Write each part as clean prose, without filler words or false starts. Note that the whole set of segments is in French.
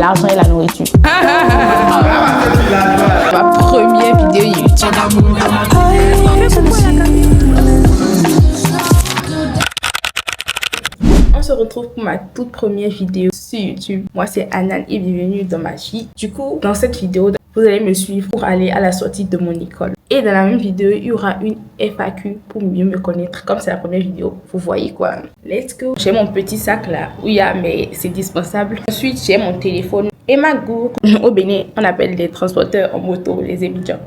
l'argent et la nourriture. Ma première vidéo YouTube. On se retrouve pour ma toute première vidéo sur YouTube. Moi, c'est Anan et bienvenue dans ma vie. Du coup, dans cette vidéo, vous allez me suivre pour aller à la sortie de mon école. Et dans la même vidéo, il y aura une FAQ pour mieux me connaître. Comme c'est la première vidéo, vous voyez quoi. Let's go. J'ai mon petit sac là où il y a mais c'est dispensable. Ensuite, j'ai mon téléphone et ma gourde. Au Bénin, on appelle les transporteurs en moto les étudiants.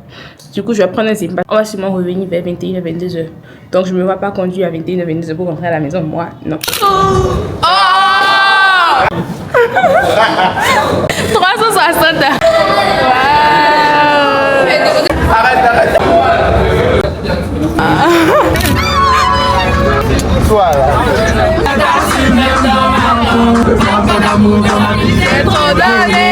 Du coup, je vais prendre un Zimbabwe. On va sûrement revenir vers 21h, 22h. Donc, je ne me vois pas conduire à 21h, 22h pour rentrer à la maison. Moi, non. 360. Wow. Arrête. Toi là. C'est trop donné.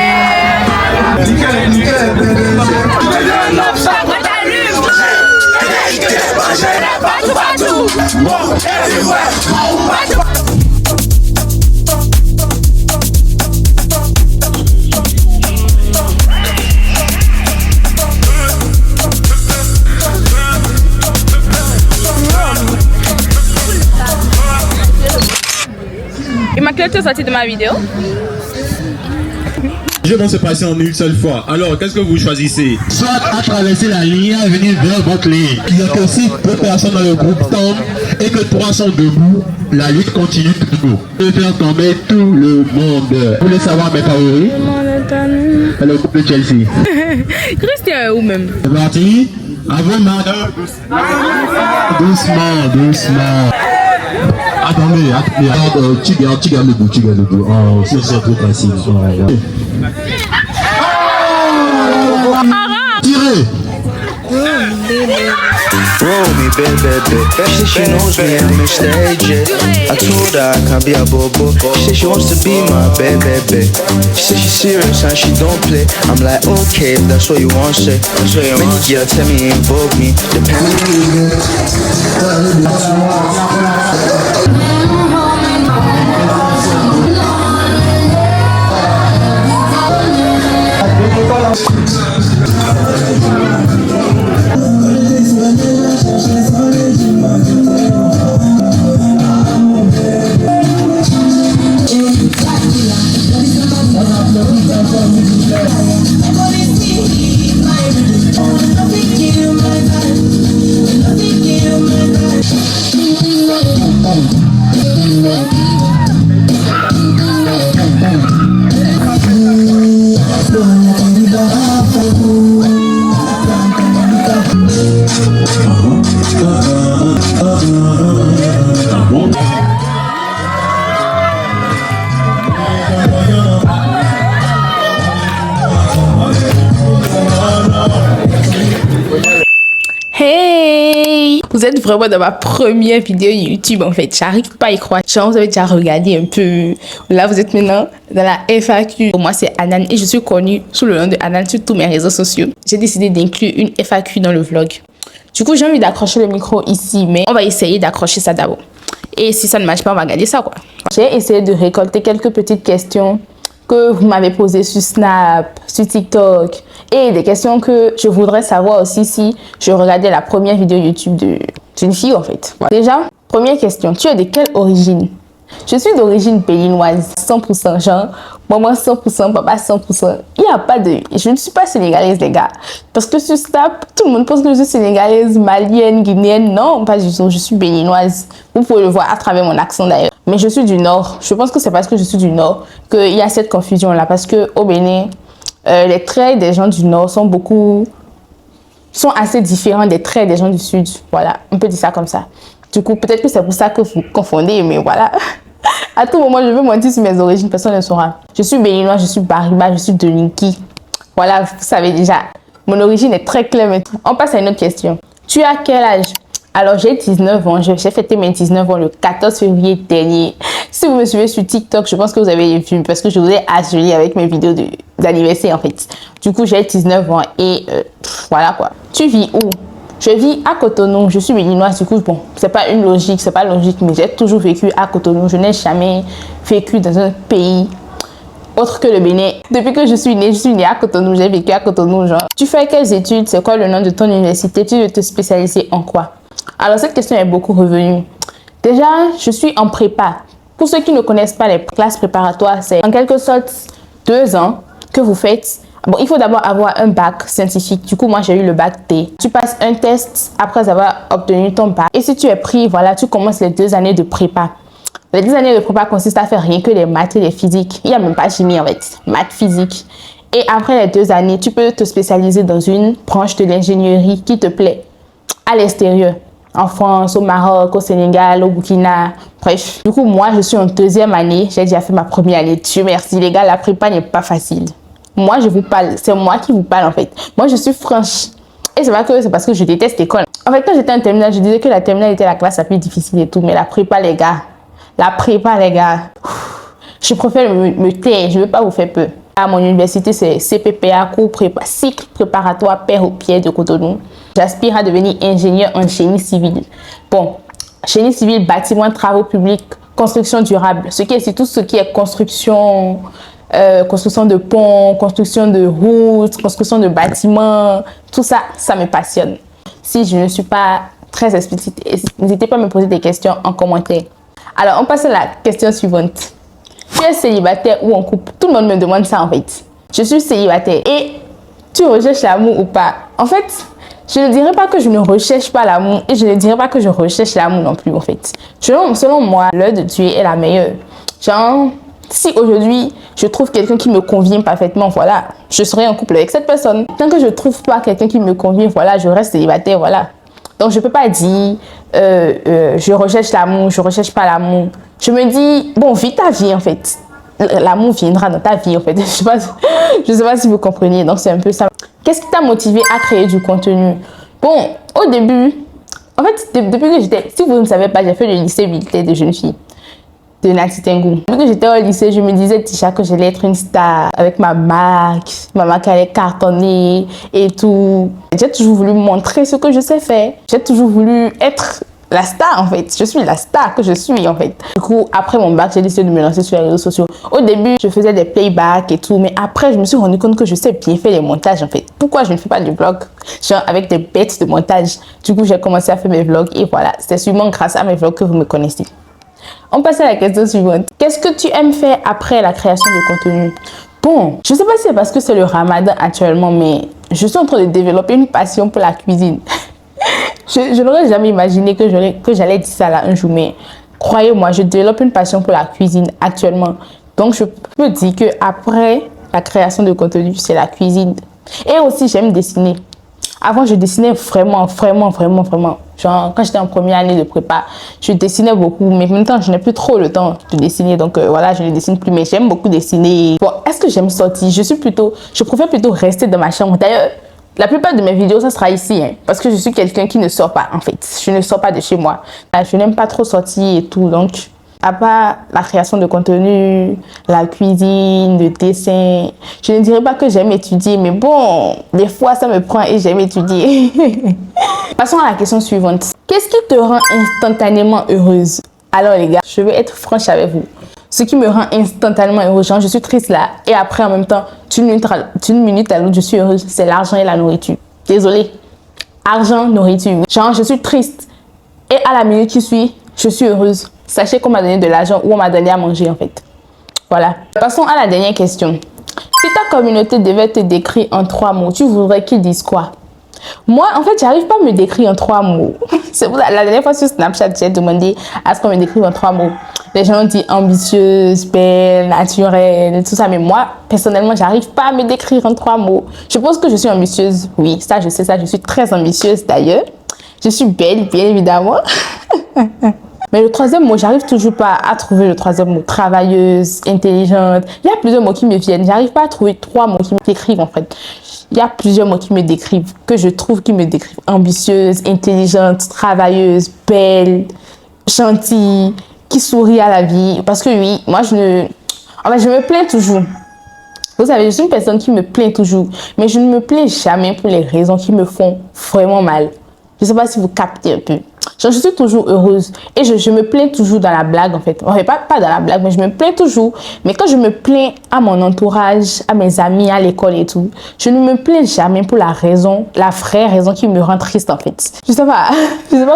Immaculée, tu es sortie de ma vidéo? Les jeux vont se passer en une seule fois. Alors, qu'est-ce que vous choisissez? Soit à traverser la ligne et venir vers votre ligne. Il n'y a que 6 personnes dans le groupe tombe et que 3 sont debout. La lutte continue toujours. Je vais faire tomber tout le monde. Vous voulez savoir mes favoris? Le groupe de Chelsea. Christian est où même? C'est parti. À vous, Marc. Doucement. Attendez, tu gardes le bout. Oh, c'est trop facile. Tirez. Roll me, baby. She said she knows me, I'm a stage. I told her I can be a bobo. She said she wants to be my baby. She said she's serious and she don't play. I'm like, okay, if that's what you want, say. Many girls tell me invoke me. Hey! Vous êtes vraiment dans ma première vidéo YouTube en fait. J'arrive pas à y croire. Genre, vous avez déjà regardé un peu. Là, vous êtes maintenant dans la FAQ. Moi, c'est Anan et je suis connue sous le nom de Anan sur tous mes réseaux sociaux. J'ai décidé d'inclure une FAQ dans le vlog. Du coup, j'ai envie d'accrocher le micro ici, mais on va essayer d'accrocher ça d'abord. Et si ça ne marche pas, on va garder ça quoi. J'ai essayé de récolter quelques petites questions que vous m'avez posées sur Snap, sur TikTok et des questions que je voudrais savoir aussi si je regardais la première vidéo YouTube d'une fille en fait. Voilà. Déjà, première question, tu es de quelle origine? Je suis d'origine béninoise, 100%, genre, maman 100%, papa 100%. Il n'y a pas de... Je ne suis pas sénégalaise, les gars. Parce que sur Snap, tout le monde pense que je suis sénégalaise, malienne, guinéenne. Non, pas du tout, je suis béninoise. Vous pouvez le voir à travers mon accent d'ailleurs. Mais je suis du Nord. Je pense que c'est parce que je suis du Nord qu'il y a cette confusion-là. Parce qu'au Bénin, les traits des gens du Nord sont assez différents des traits des gens du Sud. Voilà, on peut dire ça comme ça. Du coup, peut-être que c'est pour ça que vous confondez, mais voilà. À tout moment, je veux mentir sur mes origines, personne ne saura. Je suis béninoise, je suis bariba, je suis de Linky. Voilà, vous savez déjà. Mon origine est très claire maintenant. On passe à une autre question. Tu as quel âge? Alors, j'ai 19 ans. J'ai fêté mes 19 ans le 14 février dernier. Si vous me suivez sur TikTok, je pense que vous avez vu parce que je vous ai harcelé avec mes vidéos d'anniversaire en fait. Du coup, j'ai 19 ans et voilà quoi. Tu vis où? Je vis à Cotonou, je suis béninoise, du coup, bon, c'est pas une logique, c'est pas logique, mais j'ai toujours vécu à Cotonou. Je n'ai jamais vécu dans un pays autre que le Bénin. Depuis que je suis née à Cotonou, j'ai vécu à Cotonou, genre. Tu fais quelles études? C'est quoi le nom de ton université? Tu veux te spécialiser en quoi? Alors, cette question est beaucoup revenue. Déjà, je suis en prépa. Pour ceux qui ne connaissent pas les classes préparatoires, c'est en quelque sorte 2 ans que vous faites. Bon, il faut d'abord avoir un bac scientifique. Du coup, moi, j'ai eu le bac T. Tu passes un test après avoir obtenu ton bac. Et si tu es pris, voilà, tu commences les 2 années de prépa. Les 2 années de prépa consistent à faire rien que les maths et les physiques. Il n'y a même pas chimie, en fait. Maths, physique. Et après les 2 années, tu peux te spécialiser dans une branche de l'ingénierie qui te plaît à l'extérieur. En France, au Maroc, au Sénégal, au Burkina, bref. Du coup, moi, je suis en 2e année. J'ai déjà fait ma première année. Dieu merci, les gars, la prépa n'est pas facile. Moi, je vous parle. C'est moi qui vous parle, en fait. Moi, je suis franche. Et c'est pas que c'est parce que je déteste l'école. En fait, quand j'étais en terminale, je disais que la terminale était la classe la plus difficile et tout. Mais la prépa, les gars. Je préfère me taire. Je veux pas vous faire peur. À mon université, c'est CPPA, cours prépa, cycle préparatoire Père au Pied de Cotonou. J'aspire à devenir ingénieur en génie civil. Bon, génie civil, bâtiment, travaux publics, construction durable. Tout ce qui est construction, construction de ponts, construction de routes, construction de bâtiments, tout ça, ça me passionne. Si je ne suis pas très explicite, n'hésitez pas à me poser des questions en commentaire. Alors, on passe à la question suivante. Tu es célibataire ou en couple? Tout le monde me demande ça en fait. Je suis célibataire. Et tu recherches l'amour ou pas? En fait, je ne dirais pas que je ne recherche pas l'amour et je ne dirais pas que je recherche l'amour non plus en fait. Selon moi, l'heure de Dieu est la meilleure. Genre, si aujourd'hui je trouve quelqu'un qui me convient parfaitement, voilà, je serai en couple avec cette personne. Tant que je ne trouve pas quelqu'un qui me convient, voilà, je reste célibataire, voilà. Donc, je ne peux pas dire je recherche l'amour, je ne recherche pas l'amour. Je me dis, bon, vis ta vie en fait. L'amour viendra dans ta vie en fait. Je sais pas si vous comprenez. Donc, c'est un peu ça. Qu'est-ce qui t'a motivé à créer du contenu? Bon, au début, en fait, depuis que j'étais, si vous ne savez pas, j'ai fait le lycée militaire de jeunes filles de Nati Tengu. Depuis que j'étais au lycée, je me disais déjà que j'allais être une star avec ma marque allait cartonner et tout. J'ai toujours voulu montrer ce que je sais faire. J'ai toujours voulu être la star en fait. Je suis la star que je suis en fait. Du coup, après mon bac, j'ai décidé de me lancer sur les réseaux sociaux. Au début, je faisais des playbacks et tout, mais après, je me suis rendu compte que je sais bien faire les montages en fait. Pourquoi je ne fais pas de vlog genre avec des bêtes de montage? Du coup, j'ai commencé à faire mes vlogs et voilà, c'est sûrement grâce à mes vlogs que vous me connaissez. On passe à la question suivante. Qu'est-ce que tu aimes faire après la création de contenu? Bon, je sais pas si c'est parce que c'est le ramadan actuellement, mais je suis en train de développer une passion pour la cuisine. Je n'aurais jamais imaginé que j'allais dire ça là un jour, mais croyez-moi, je développe une passion pour la cuisine actuellement. Donc, je peux dire que après la création de contenu, c'est la cuisine. Et aussi, j'aime dessiner. Avant, je dessinais vraiment. Genre, quand j'étais en première année de prépa, je dessinais beaucoup. Mais maintenant, je n'ai plus trop le temps de dessiner. Donc, voilà, je ne dessine plus. Mais j'aime beaucoup dessiner. Bon, est-ce que j'aime sortir? Je préfère plutôt rester dans ma chambre. D'ailleurs, la plupart de mes vidéos, ça sera ici. Hein, parce que je suis quelqu'un qui ne sort pas, en fait. Je ne sors pas de chez moi. Je n'aime pas trop sortir et tout. Donc, à part la création de contenu, la cuisine, le dessin, je ne dirais pas que j'aime étudier, mais bon, des fois ça me prend et j'aime étudier. Passons à la question suivante. Qu'est-ce qui te rend instantanément heureuse? Alors les gars, je vais être franche avec vous. Ce qui me rend instantanément heureuse, genre je suis triste là, et après en même temps, d'une minute à l'autre, je suis heureuse, c'est l'argent et la nourriture. Désolée. Argent, nourriture. Genre je suis triste, et à la minute qui suit, je suis heureuse. Sachez qu'on m'a donné de l'argent ou on m'a donné à manger en fait. Voilà. Passons à la dernière question. Si ta communauté devait te décrire en 3 mots, tu voudrais qu'ils disent quoi? Moi, en fait, j'arrive pas à me décrire en 3 mots. C'est pour ça, la dernière fois sur Snapchat, j'ai demandé à ce qu'on me décrive en 3 mots. Les gens ont dit ambitieuse, belle, naturelle, tout ça. Mais moi, personnellement, j'arrive pas à me décrire en 3 mots. Je pense que je suis ambitieuse. Oui, ça, je sais ça. Je suis très ambitieuse d'ailleurs. Je suis belle, bien évidemment. Mais le 3e mot, j'arrive toujours pas à trouver le 3e mot. Travailleuse, intelligente. Il y a plusieurs mots qui me viennent. J'arrive pas à trouver 3 mots qui me décrivent en fait. Il y a plusieurs mots qui me décrivent, que je trouve qui me décrivent. Ambitieuse, intelligente, travailleuse, belle, gentille, qui sourit à la vie. Parce que oui, moi je me plains toujours. Vous savez, je suis une personne qui me plaint toujours. Mais je ne me plains jamais pour les raisons qui me font vraiment mal. Je sais pas si vous captez un peu. Genre, je suis toujours heureuse. Et je me plains toujours dans la blague, en fait. Enfin, pas dans la blague, mais je me plains toujours. Mais quand je me plains à mon entourage, à mes amis, à l'école et tout, je ne me plains jamais pour la vraie raison qui me rend triste, en fait. Je sais pas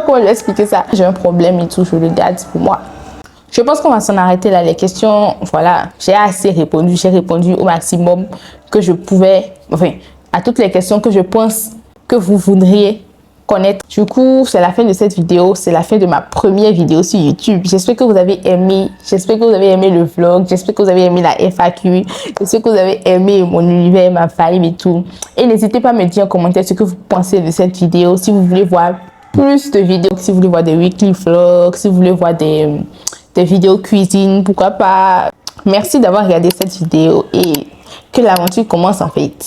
comment je vais expliquer ça. J'ai un problème et tout, je le garde pour moi. Je pense qu'on va s'en arrêter là. Les questions, voilà, j'ai assez répondu. J'ai répondu au maximum que je pouvais, enfin, à toutes les questions que je pense que vous voudriez connaître. Du coup, c'est la fin de cette vidéo. C'est la fin de ma première vidéo sur YouTube. J'espère que vous avez aimé. J'espère que vous avez aimé le vlog. J'espère que vous avez aimé la FAQ. J'espère que vous avez aimé mon univers, ma vibe et tout. Et n'hésitez pas à me dire en commentaire ce que vous pensez de cette vidéo. Si vous voulez voir plus de vidéos, si vous voulez voir des weekly vlogs, si vous voulez voir des vidéos cuisine, pourquoi pas. Merci d'avoir regardé cette vidéo et que l'aventure commence en fait.